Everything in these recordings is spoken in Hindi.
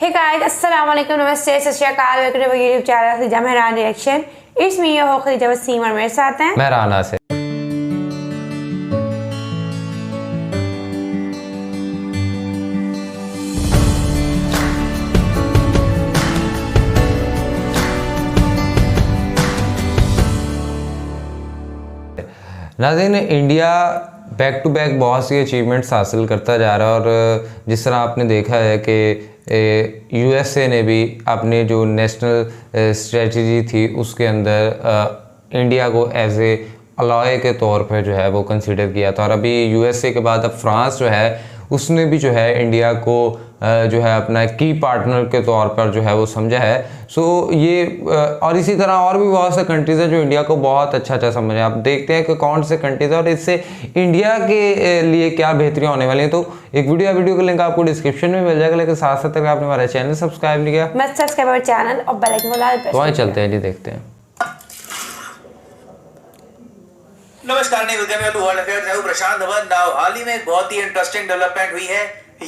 Hey guys, Assalamualaikum, नमस्ते, सत श्री अकाल, welcome to YouTube channel Khadija Mehran reaction. It's me your host Khadija Waseem और मेरे साथ हैं मेहराना से। नाज़रीन, इंडिया बैक टू बैक बहुत सी अचीवमेंट्स हासिल करता जा रहा है और जिस तरह आपने देखा है कि यूएसए ने भी अपनी जो नेशनल स्ट्रेटजी थी उसके अंदर इंडिया को एज ए अलॉय के तौर पर जो है वो कंसीडर किया था। और अभी यूएसए के बाद अब फ्रांस जो है उसने भी जो है इंडिया को जो है अपना की पार्टनर के तौर पर जो है वो समझा है। सो ये और इसी तरह और भी बहुत से कंट्रीज़ हैं जो इंडिया को बहुत अच्छा समझ हैं। आप देखते हैं कि कौन से कंट्रीज़ हैं और इससे इंडिया के लिए क्या बेहतरियाँ होने वाली हैं। तो एक वीडियो का लिंक आपको डिस्क्रिप्शन में मिल जाएगा, लेकिन साथ साथ अगर आपने हमारा चैनल सब्सक्राइब नहीं किया मस्ट सब्सक्राइब आवर चैनल और बेल आइकन वाला तो वहीं चलते हैं जी, देखते हैं। नमस्कार, प्रशांत धवन। नाउ हाल ही में एक बहुत ही इंटरेस्टिंग डेवलपमेंट हुई है।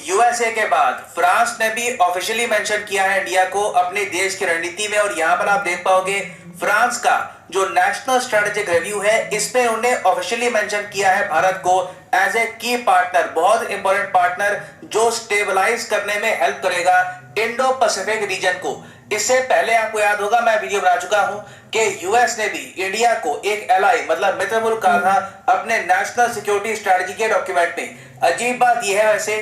यूएसए के बाद फ्रांस ने भी ऑफिशियली मेंशन किया है इंडिया को अपने देश की रणनीति में, और यहां पर आप देख पाओगे फ्रांस का जो नेशनल स्ट्रेटेजिक रिव्यू है इसमें उन्होंने ऑफिशियली मेंशन किया है भारत को एज ए की पार्टनर, बहुत इंपॉर्टेंट पार्टनर जो स्टेबलाइज करने में हेल्प करेगा इंडो पैसिफिक रीजन को। इससे पहले आपको याद होगा मैं वीडियो बना चुका हूं कि यूएस ने भी इंडिया को एक एलाई मतलब मित्र मुल्क कहा था अपने नेशनल सिक्योरिटी स्ट्रेटजी के डॉक्यूमेंट में। अजीब बात यह है वैसे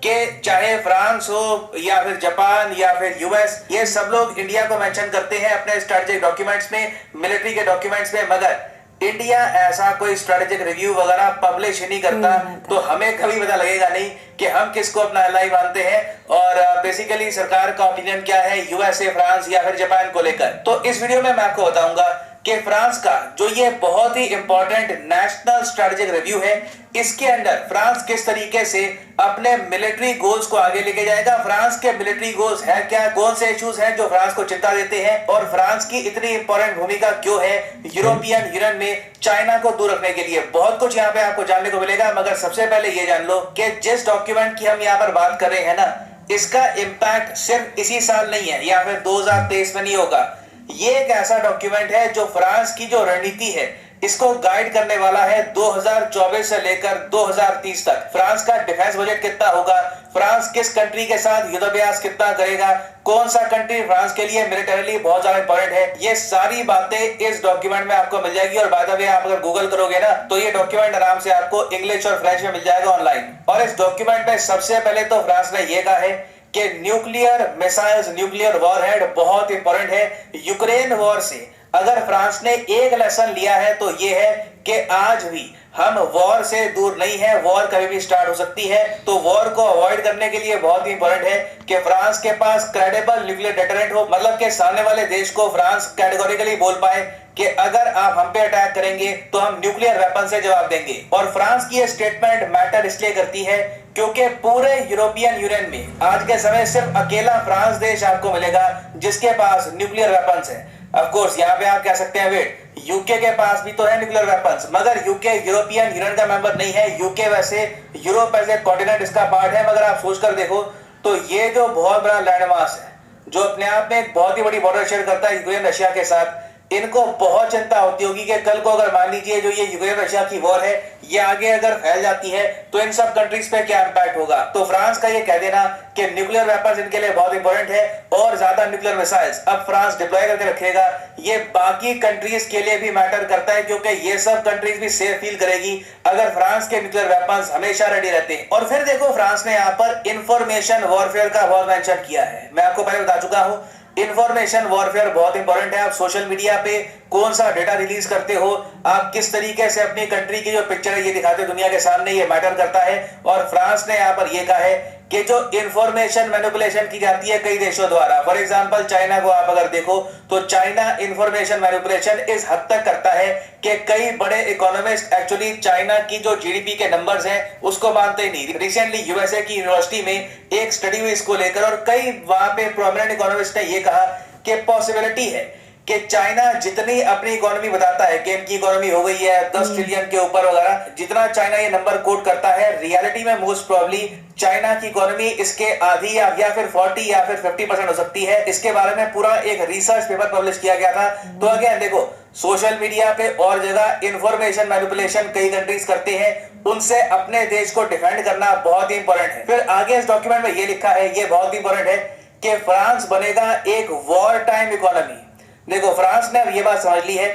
कि चाहे फ्रांस हो या फिर जापान या फिर यूएस, ये सब लोग इंडिया को मेंशन करते हैं अपने स्ट्रेटेजिक डॉक्यूमेंट्स में, मिलिट्री के डॉक्यूमेंट्स में, मगर इंडिया ऐसा कोई स्ट्रेटेजिक रिव्यू वगैरह पब्लिश ही नहीं करता। तो हमें कभी पता लगेगा नहीं कि हम किसको अपना एलाई मानते हैं और बेसिकली सरकार का ओपिनियन क्या है यूएसए, फ्रांस या फिर जापान को लेकर। तो इस वीडियो में मैं आपको बताऊंगा कि फ्रांस का जो ये बहुत ही इंपॉर्टेंट नेशनल स्ट्रेटेजिक रिव्यू है इसके अंदर फ्रांस किस तरीके से अपने मिलिट्री गोल्स को आगे लेके जाएगा, फ्रांस के मिलिट्री गोल्स है क्या, कौन से इश्यूज हैं जो फ्रांस को चिंता देते हैं, और फ्रांस की इतनी इंपॉर्टेंट भूमिका क्यों है यूरोपियन यूनियन में चाइना को दूर रखने के लिए। बहुत कुछ यहाँ पे आपको जानने को मिलेगा, मगर सबसे पहले ये जान लो कि जिस डॉक्यूमेंट की हम यहाँ पर बात कर रहे हैं ना, इसका इम्पैक्ट सिर्फ इसी साल नहीं है या फिर 2023 में नहीं होगा। ये एक ऐसा डॉक्यूमेंट है जो फ्रांस की जो रणनीति है इसको गाइड करने वाला है 2024 से लेकर 2030 तक। फ्रांस का डिफेंस बजट कितना होगा, फ्रांस किस कंट्री के साथ युद्धाभ्यास कितना करेगा, कौन सा कंट्री फ्रांस के लिए मिलिटरीली बहुत ज्यादा इंपॉर्टेंट है, ये सारी बातें इस डॉक्यूमेंट में आपको मिल जाएगी। और बाय द वे आप अगर गूगल करोगे ना तो ये डॉक्यूमेंट आराम से आपको इंग्लिश और फ्रेंच में मिल जाएगा ऑनलाइन। और इस डॉक्यूमेंट में सबसे पहले तो फ्रांस ने यह कहा है कि न्यूक्लियर मिसाइल्स, न्यूक्लियर वॉरहेड बहुत इंपॉर्टेंट है। यूक्रेन वॉर से अगर फ्रांस ने एक लेसन लिया है तो यह है कि आज भी हम वॉर से दूर नहीं है, वॉर कभी भी स्टार्ट हो सकती है। तो वॉर को अवॉइड करने के लिए बहुत ही इंपॉर्टेंट है कि फ्रांस के पास क्रेडिबल न्यूक्लियर डेटरेंट हो, मतलब कि सामने वाले देश को फ्रांस कैटेगोरिकली बोल पाए कि अगर आप हम पे अटैक करेंगे तो हम न्यूक्लियर वेपन से जवाब देंगे। और फ्रांस की ये स्टेटमेंट मैटर इसलिए करती है क्योंकि पूरे यूरोपियन यूनियन में आज के समय सिर्फ अकेला फ्रांस देश आपको मिलेगा जिसके पास न्यूक्लियर वेपन्स है। ऑफ कोर्स यहाँ पे आप कह सकते हैं वेट, यूके के पास भी तो है न्यूक्लियर वेपन्स, मगर यूके यूरोपियन यूनियन का मेंबर नहीं है। यूके वैसे यूरोप एज ए कॉन्टिनेंट इसका पार्ट है, मगर आप सोच कर देखो तो ये जो बहुत बड़ा लैंडमास है जो अपने आप में एक बहुत ही बड़ी बॉर्डर शेयर करता है यूक्रेन रशिया के साथ, इनको बहुत चिंता होती होगी कि कल को अगर मान लीजिए जो ये यूक्रेन रशिया की वॉर है ये आगे अगर फैल जाती है तो इन सब कंट्रीज पे क्या इंपैक्ट होगा। तो फ्रांस का ये कह देना कि न्यूक्लियर वेपन्स इनके लिए बहुत इंपॉर्टेंट है और ज्यादा न्यूक्लियर मिसाइल्स अब फ्रांस डिप्लॉय करके रखेगा, ये बाकी कंट्रीज के लिए भी मैटर करता है क्योंकि ये सब कंट्रीज भी सेफ फील करेगी अगर फ्रांस के न्यूक्लियर वेपन्स हमेशा रेडी रहते हैं। और फिर देखो फ्रांस ने यहाँ पर इंफॉर्मेशन वॉरफेयर का बहुत मेंशन किया है। मैं आपको पहले बता चुका हूँ इंफॉर्मेशन वॉरफेयर बहुत इंपॉर्टेंट है। आप सोशल मीडिया पे कौन सा डेटा रिलीज करते हो, आप किस तरीके से अपनी कंट्री की जो पिक्चर है ये दिखाते हो दुनिया के सामने, ये मैटर करता है। और फ्रांस ने यहाँ पर ये कहा है कि जो इंफॉर्मेशन मैनिपुलेशन की जाती है कई देशों द्वारा, फॉर एग्जांपल चाइना को आप अगर देखो तो चाइना इंफॉर्मेशन मैनिपुलेशन इस हद तक करता है कि कई बड़े इकोनॉमिस्ट एक्चुअली चाइना की जो जीडीपी के नंबर्स हैं उसको मानते ही नहीं। रिसेंटली यूएसए की यूनिवर्सिटी में एक स्टडी हुई इसको लेकर और कई वहां पे प्रोमिनेंट इकोनॉमिस्ट ने ये कहा कि पॉसिबिलिटी है कि चाइना जितनी अपनी इकोनॉमी बताता है कि इनकी इकोनॉमी हो गई है 10 ट्रिलियन के ऊपर वगैरह, जितना चाइना ये नंबर कोट करता है, रियलिटी में मोस्ट प्रोबेबली चाइना की इकोनॉमी इसके आधी या फिर 40 या फिर 50% हो सकती है। इसके बारे में पूरा एक रिसर्च पेपर पब्लिश किया गया था। तो अगेन देखो, सोशल मीडिया पे और जगह इंफॉर्मेशन मैनिपुलेशन कई कंट्रीज करते हैं, उनसे अपने देश को डिफेंड करना बहुत ही इंपॉर्टेंट है। फिर आगे इस डॉक्यूमेंट में ये लिखा है, ये बहुत ही इंपॉर्टेंट है कि फ्रांस बनेगा एक वॉर टाइम इकोनॉमी। देखो, फ्रांस ने अब ये बात समझ ली है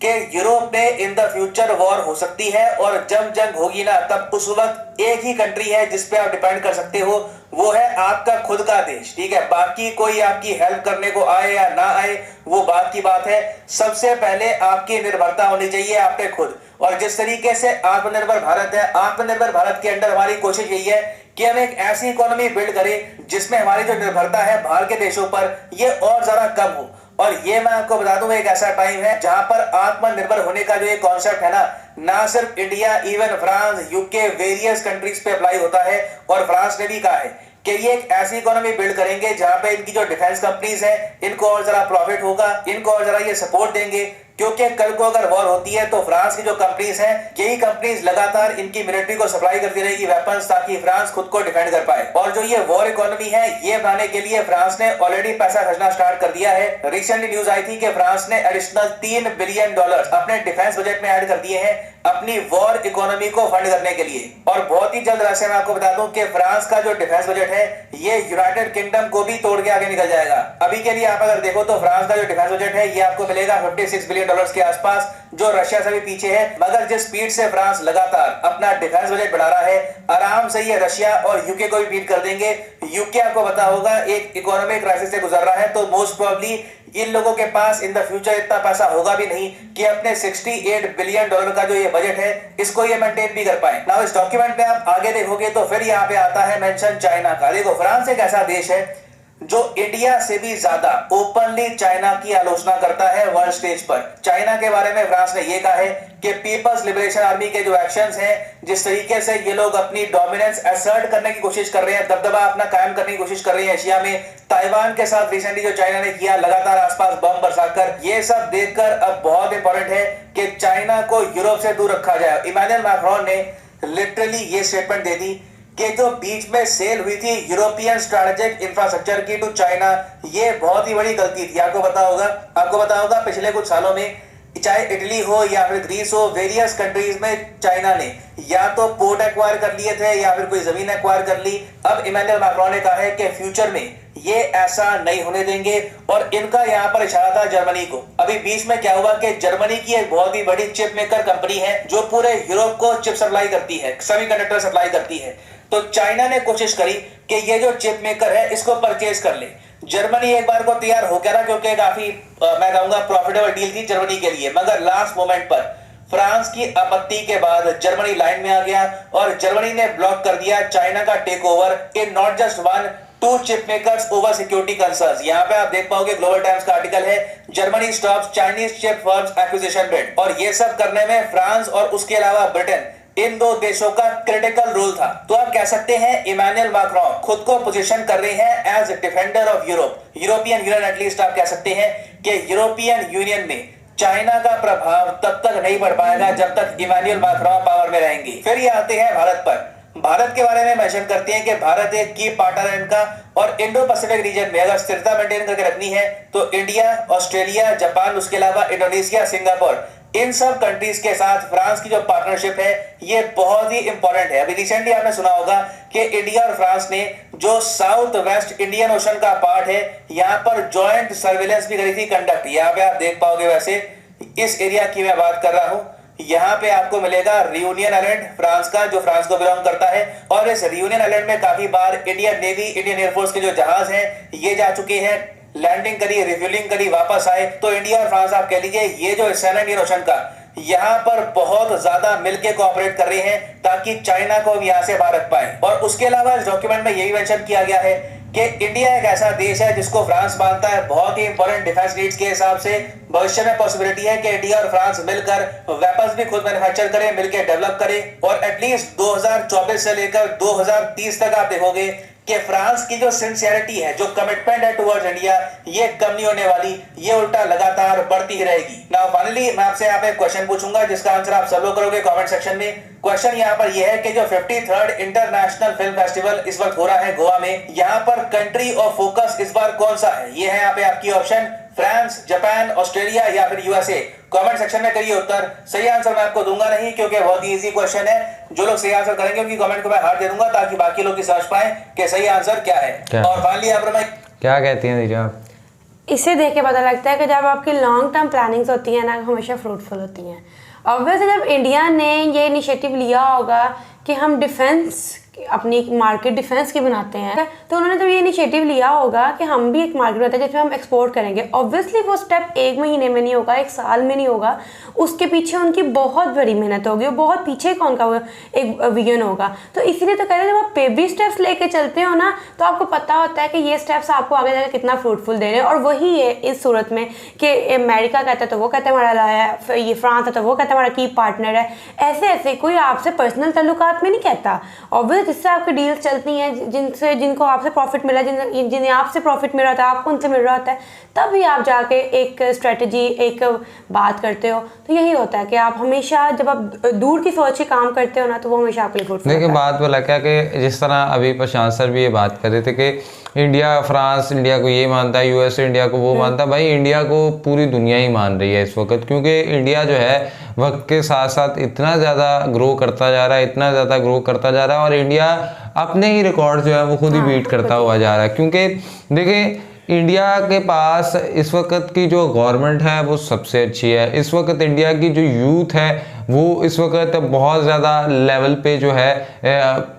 कि यूरोप में इन द फ्यूचर वॉर हो सकती है, और जब जंग होगी ना, तब उस वक्त एक ही कंट्री है जिस पे आप डिपेंड कर सकते हो, वो है आपका खुद का देश। ठीक है, बाकी कोई आपकी हेल्प करने को आए या ना आए वो बात की बात है। सबसे पहले आपकी निर्भरता होनी चाहिए आप पे खुद। और जिस तरीके से आत्मनिर्भर भारत है, आत्मनिर्भर भारत के अंदर हमारी कोशिश यही है कि हम एक ऐसी इकोनॉमी बिल्ड करें जिसमें हमारी जो निर्भरता है बाहर के देशों पर, ये और ज्यादा कम हो। और ये मैं आपको बता दूं, एक ऐसा टाइम है जहां पर आत्मनिर्भर होने का जो ये कॉन्सेप्ट है ना सिर्फ India, even France, UK, various countries पे अप्लाई होता है। और फ्रांस ने भी कहा है कि ये एक ऐसी इकोनॉमी बिल्ड करेंगे जहां पे इनकी जो डिफेंस कंपनीज है, इनको और जरा प्रॉफिट होगा, इनको और जरा ये सपोर्ट देंगे, क्योंकि कल को अगर वॉर होती है तो फ्रांस की जो कंपनीज हैं, यही कंपनीज लगातार इनकी मिलिट्री को सप्लाई करती रहेगी वेपन्स, ताकि फ्रांस खुद को डिफेंड कर पाए। और जो ये वॉर इकोनॉमी है, ये बनाने के लिए फ्रांस ने ऑलरेडी पैसा खर्चना स्टार्ट कर दिया है। रिसेंटली न्यूज आई थी कि फ्रांस ने एडिशनल $3 बिलियन अपने डिफेंस बजट में ऐड कर दिए हैं अपनी वॉर इकोनॉमी को फंड करने के लिए। और बहुत ही जल्द वैसे मैं आपको बता दूं कि फ्रांस का जो डिफेंस बजट है, ये यूनाइटेड किंगडम को भी तोड़ के आगे निकल जाएगा। अभी के लिए आप अगर देखो तो फ्रांस का जो डिफेंस बजट है, ये आपको मिलेगा $56 बिलियन के आसपास, जो रशिया से भी पीछे है। मगर जिस स्पीड से फ्रांस लगातार अपना डिफेंस बजट बढ़ा रहा है, आराम से ये रशिया और यूके को भी बीट कर देंगे। यूके आपको पता होगा एक इकोनॉमिक क्राइसिस से गुजर रहा है, तो मोस्ट प्रोबेबली इन लोगों के पास इन द फ्यूचर इतना पैसा होगा भी नहीं कि अपने $68 बिलियन का जो ये बजट है, इसको ये मेंटेन भी कर पाए। नाउ इस डॉक्यूमेंट में आप आगे देखोगे तो फिर यहाँ पे आता है मेंशन चाइना का। देखो, फ्रांस एक ऐसा देश है जो इंडिया से भी ज्यादा ओपनली चाइना की आलोचना करता है वर्ल्ड स्टेज पर। चाइना के बारे में फ्रांस ने यह कहा है कि पीपल्स लिबरेशन आर्मी के जो एक्शंस हैं, जिस तरीके से ये लोग अपनी डोमिनेंस असर्ट करने की कोशिश कर रहे हैं, दबदबा अपना कायम करने की कोशिश कर रहे हैं एशिया में, ताइवान के साथ रिसेंटली जो चाइना ने किया लगातार आसपास बम बरसाकर, ये सब देखकर अब बहुत इंपॉर्टेंट है कि चाइना को यूरोप से दूर रखा जाए। इमैनुअल मैक्रोन ने लिटरली ये स्टेटमेंट दे दी कि जो बीच में सेल हुई थी यूरोपियन स्ट्रेटेजिक इंफ्रास्ट्रक्चर की टू चाइना, ये बहुत ही बड़ी गलती थी। आपको पता होगा पिछले कुछ सालों में, चाहे इटली हो या फिर ग्रीस हो, वेरियस कंट्रीज में चाइना ने या तो पोर्ट एक्वायर कर लिए थे या फिर कोई जमीन एक्वायर कर ली। अब इमैनुअल मैक्रोन ने कहा है कि फ्यूचर में ये ऐसा नहीं होने देंगे, और इनका यहाँ पर इशारा था जर्मनी को। अभी बीच में क्या हुआ कि जर्मनी की एक बहुत ही बड़ी चिप मेकर कंपनी है जो पूरे यूरोप को चिप सप्लाई करती है, सेमीकंडक्टर सप्लाई करती है। तो चाइना ने कोशिश करी कि ये जो चिप मेकर है इसको परचेज कर ले। जर्मनी एक बार को तैयार हो गया ना, क्योंकि काफी मैं कहूंगा प्रॉफिटेबल डील थी जर्मनी के लिए। मगर लास्ट मोमेंट पर फ्रांस की आपत्ति के बाद जर्मनी लाइन में आ गया और जर्मनी ने ब्लॉक कर दिया चाइना का take over in not just 1 2 chip makers over security concerns. यहाँ पे आप देख पाओगे ग्लोबल टाइम्स का आर्टिकल है, Germany stops Chinese chip firms acquisition bid. और ये सब करने में फ्रांस और उसके अलावा ब्रिटेन, इन दो देशों का क्रिटिकल रोल था। तो आप कह सकते हैं इमैनुअल मैक्रोन खुद को पोजीशन कर रहे हैं as defender of Europe, European Union. At least आप कह सकते हैं कि यूरोपियन यूनियन में चाइना का प्रभाव तब तक नहीं बढ़ पाएगा जब तक इमैनुअल मैक्रोन पावर में रहेंगे। फिर ये आते हैं भारत पर। भारत के बारे में मेंशन करते हैं कि भारत एक की पार्टनर है इनका, और इंडो पैसिफिक रीजन में अगर स्थिरता मेंटेन करके रखनी है तो इंडिया, ऑस्ट्रेलिया, जापान, उसके अलावा इंडोनेशिया, सिंगापुर, इन सब कंट्रीज के साथ फ्रांस की जो पार्टनरशिप है ये बहुत ही इंपॉर्टेंट है। अभी रिसेंटली आपने सुना होगा कि इंडिया और फ्रांस ने जो साउथ वेस्ट इंडियन ओशन का पार्ट है, यहाँ पर जॉइंट सर्वेलेंस भी करी थी कंडक्ट। यहाँ पे आप देख पाओगे, वैसे इस एरिया की मैं बात कर रहा हूँ, यहाँ पे आपको मिलेगा रियूनियन आइलैंड फ्रांस का, जो फ्रांस को बिलोंग करता है। और इस रियूनियन आइलैंड में काफी बार इंडियन नेवी, इंडियन एयरफोर्स के जो जहाज हैं ये जा चुके हैं, लैंडिंग करी, रिफ्यूलिंग करी, वापस आए। तो इंडिया और फ्रांस आप कह लीजिए ये जो हिस्सा है इंडियन ओशन का, यहाँ पर बहुत ज्यादा मिलके कोऑपरेट कर रहे हैं ताकि चाइना को हम यहाँ से बाहर रख पाए। और उसके अलावा इस डॉक्यूमेंट में ये भी मेंशन किया गया है कि इंडिया एक ऐसा देश है जिसको फ्रांस मानता है बहुत ही इंपॉर्टेंट डिफेंस नीड्स के हिसाब से। भविष्य में पॉसिबिलिटी है कि इंडिया और फ्रांस मिलकर वेपन्स भी खुद मैन्युफैक्चर करें, मिलकर डेवलप करें। और एटलीस्ट 2024 से लेकर 2030 तक आप देखोगे कि फ्रांस की जो सिंसियरिटी है, जो कमिटमेंट है टुवर्ड्स इंडिया, ये कम नहीं होने वाली, ये उल्टा लगातार बढ़ती ही रहेगी। नाउ फाइनली मैं आपसे यहाँ पे क्वेश्चन पूछूंगा जिसका आंसर आप सब लोग करोगे कमेंट सेक्शन में। क्वेश्चन यहाँ पर ये है कि जो 53rd इंटरनेशनल फिल्म फेस्टिवल इस वक्त हो रहा है गोवा में, यहाँ पर कंट्री ऑफ फोकस इस बार कौन सा है? ये है यहाँ पे आपकी ऑप्शन, फ्रांस, जापान, ऑस्ट्रेलिया या फिर यूएसए। कमेंट सेक्शन में करिए उत्तर। सही आंसर मैं आपको दूंगा नहीं क्योंकि बहुत ही इजी क्वेश्चन है। जो लोग सही आंसर करेंगे उनकी कमेंट को मैं हार्ट दे दूंगा ताकि बाकी लोग समझ पाए कि सही आंसर क्या है। और फाइनली यहाँ पर मैं क्या कहती हैं दीजिए आप? इसे देख के पता लगता है कि जब आपकी लॉन्ग टर्म प्लानिंग्स होती हैं ना, हमेशा फ्रूटफुल होती हैं। ऑब्वियसली जब इंडिया ने ये इनिशिएटिव लिया होगा कि हम डिफेंस, अपनी मार्केट डिफेंस की बनाते हैं, तो उन्होंने तो ये इनिशिएटिव लिया होगा कि हम भी एक मार्केट बनाते हैं जिसमें हम एक्सपोर्ट करेंगे। ऑब्वियसली वो स्टेप 1 महीने में नहीं होगा, 1 साल में नहीं होगा, उसके पीछे उनकी बहुत बड़ी मेहनत होगी, वो बहुत पीछे का उनका एक विजन होगा। तो इसीलिए तो कह रहे हैं जब आप बेबी स्टेप्स लेके चलते हो ना, तो आपको पता होता है कि ये स्टेप्स आपको आगे जाकर कितना फ्रूटफुल दे रहे हैं। और वही है इस सूरत में कि अमेरिका कहता है तो वो कहता है हमारा लाया है, ये फ्रांस है तो वो कहता है हमारा की पार्टनर है। ऐसे ऐसे कोई आपसे पर्सनल ताल्लुकात में नहीं कहता। ऑब्वियस जिससे आपकी डील्स चलती हैं, जिनको आपसे प्रॉफिट मिला, जिन्हें आपसे प्रॉफिट मिल रहा था, आपको उनसे मिल रहा होता है, तभी आप जाके एक स्ट्रेटजी, एक बात करते हो। तो यही होता है कि आप हमेशा जब आप दूर की सोच के काम करते हो ना, तो वो हमेशा आपके लिए फ्रूटफुल। देखिए बात बोला क्या कि जिस तरह अभी प्रशांत सर भी ये बात कर रहे थे कि इंडिया, फ्रांस इंडिया को ये मानता है, यूएसए इंडिया को वो मानता है। भाई इंडिया को पूरी दुनिया ही मान रही है इस वक्त, क्योंकि इंडिया जो है वक्त के साथ साथ इतना ज़्यादा ग्रो करता जा रहा है, इतना ज़्यादा ग्रो करता जा रहा है, और इंडिया अपने ही रिकॉर्ड जो है वो खुद ही बीट करता हुआ जा रहा है। क्योंकि देखिए इंडिया के पास इस वक्त की जो गवर्नमेंट है वो सबसे अच्छी है। इस वक्त इंडिया की जो यूथ है वो इस वक्त बहुत ज़्यादा लेवल पे जो है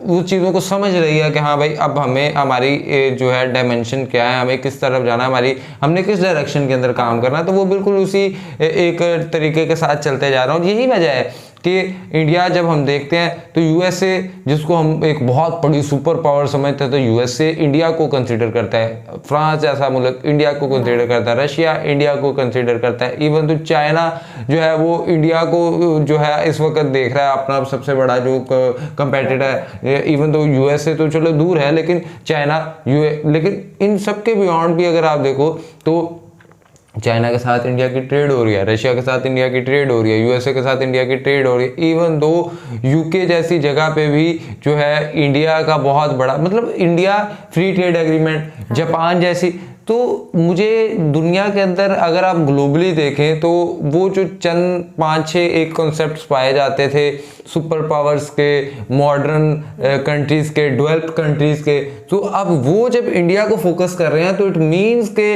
वो चीज़ों को समझ रही है कि हाँ भाई अब हमें हमारी जो है डायमेंशन क्या है, हमें किस तरफ जाना है, हमने किस डायरेक्शन के अंदर काम करना है। तो वो बिल्कुल उसी एक तरीके के साथ चलते जा रहा हूँ। यही वजह है कि इंडिया जब हम देखते हैं तो यूएसए, जिसको हम एक बहुत बड़ी सुपर पावर समझते हैं, तो यूएसए इंडिया को कंसीडर करता है, फ्रांस जैसा मुल्क इंडिया को कंसीडर करता है, रशिया इंडिया को कंसीडर करता है, इवन तो चाइना जो है वो इंडिया को जो है इस वक्त देख रहा है अपना सबसे बड़ा जो कंपेटिटर है। इवन तो यूएसए तो चलो दूर है, लेकिन चाइना, लेकिन इन सब के बियॉन्ड भी अगर आप देखो तो चाइना के साथ इंडिया की ट्रेड हो रही है, रशिया के साथ इंडिया की ट्रेड हो रही है, यूएसए के साथ इंडिया की ट्रेड हो रही है। इवन दो यूके जैसी जगह पे भी जो है इंडिया का बहुत बड़ा, मतलब India free trade agreement, Japan जैसी। तो मुझे दुनिया के अंदर अगर आप ग्लोबली देखें तो वो जो चंद 5-6 एक कॉन्सेप्ट्स पाए जाते थे सुपर पावर्स के, मॉडर्न कंट्रीज़ के, डेवलप्ड कंट्रीज़ के, तो अब वो जब इंडिया को फोकस कर रहे हैं तो इट मीन्स के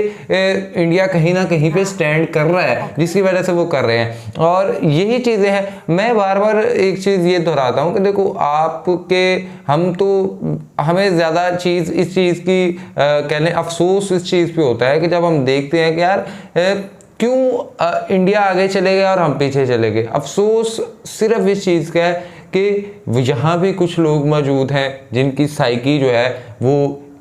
इंडिया कहीं ना कहीं पे स्टैंड कर रहा है, जिसकी वजह से वो कर रहे हैं। और यही चीज़ें हैं। मैं बार बार एक चीज़ ये दोहराता हूँ कि देखो आपके, हमें ज़्यादा चीज़ इस चीज़ की कह लें अफसोस इस चीज़ पे होता है कि जब हम देखते हैं कि यार क्यों इंडिया आगे चले गया और हम पीछे चले गए। अफसोस सिर्फ इस चीज़ का है कि यहाँ भी कुछ लोग मौजूद हैं जिनकी साइकी जो है वो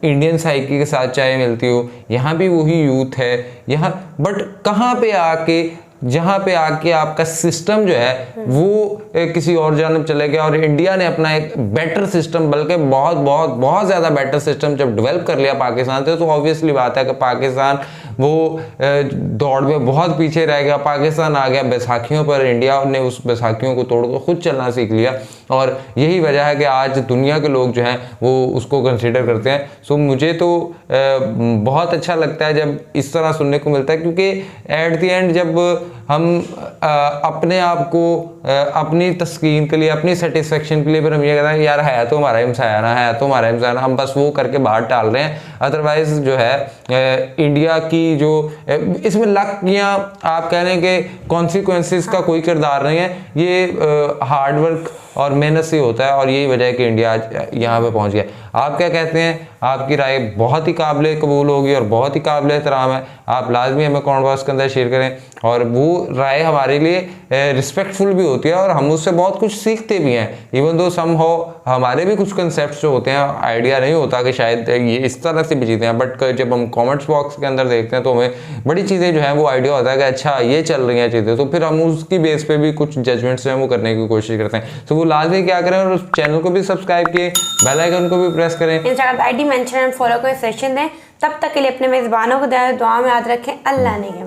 इंडियन साइकी के साथ चाहे मिलती हो, यहाँ भी वही यूथ है यहाँ, बट कहाँ पे आके, जहाँ पे आके आपका सिस्टम जो है वो किसी और जानब चले गया, और इंडिया ने अपना एक बेटर सिस्टम, बल्कि बहुत बहुत बहुत ज़्यादा बेटर सिस्टम जब डेवलप कर लिया पाकिस्तान से, तो ऑब्वियसली बात है कि पाकिस्तान वो दौड़ में बहुत पीछे रह गया। पाकिस्तान आ गया बैसाखियों पर, इंडिया ने उस बैसाखियों को तोड़ कर खुद चलना सीख लिया, और यही वजह है कि आज दुनिया के लोग जो हैं वो उसको कंसीडर करते हैं। सो मुझे तो बहुत अच्छा लगता है जब इस तरह सुनने को मिलता है, क्योंकि एट द एंड जब हम अपने आप को अपनी तस्कीन के लिए, अपनी सेटिस्फेक्शन के लिए फिर हम ये कहते हैं यार है तो हमारा हिमसायाना, है तो हमारा हिमसायाना, हम बस वो करके बाहर टाल रहे हैं। अदरवाइज जो है इंडिया की जो इसमें लक या आप कह रहे हैं कि कॉन्सिक्वेंसेस का कोई किरदार नहीं है, ये हार्डवर्क और मेहनत से होता है, और यही वजह है कि इंडिया आज यहाँ पे पहुँच गया। आप क्या कहते हैं? आपकी राय बहुत ही काबिल कबूल होगी और बहुत ही काबिल एहतराम है। आप लाजमी हमें कमेंट बॉक्स के अंदर शेयर करें, और वो राय हमारे लिए रिस्पेक्टफुल भी होती है और हम उससे बहुत कुछ सीखते भी हैं। इवन दो सम हो हमारे भी कुछ कंसेप्ट जो होते हैं आइडिया नहीं होता कि शायद ये इस तरह से भी चीज़ें हैं, बट जब हम कमेंट्स बॉक्स के अंदर देखते हैं तो हमें बड़ी चीज़ें जो हैं वो आइडिया होता है कि अच्छा ये चल रही हैं चीज़ें, तो फिर हम उसकी बेस पे भी कुछ जजमेंट्स जो हैं वो करने की कोशिश करते हैं। तो वो लाजमी क्या करें, और उस चैनल को भी सब्सक्राइब किए, बेल आइकन को भी प्रेस करें। Instagram ID mention and follow करें, सेशन दें। तब तक के लिए अपने मेज़बानों को दुआ में याद रखें। अल्लाह ने के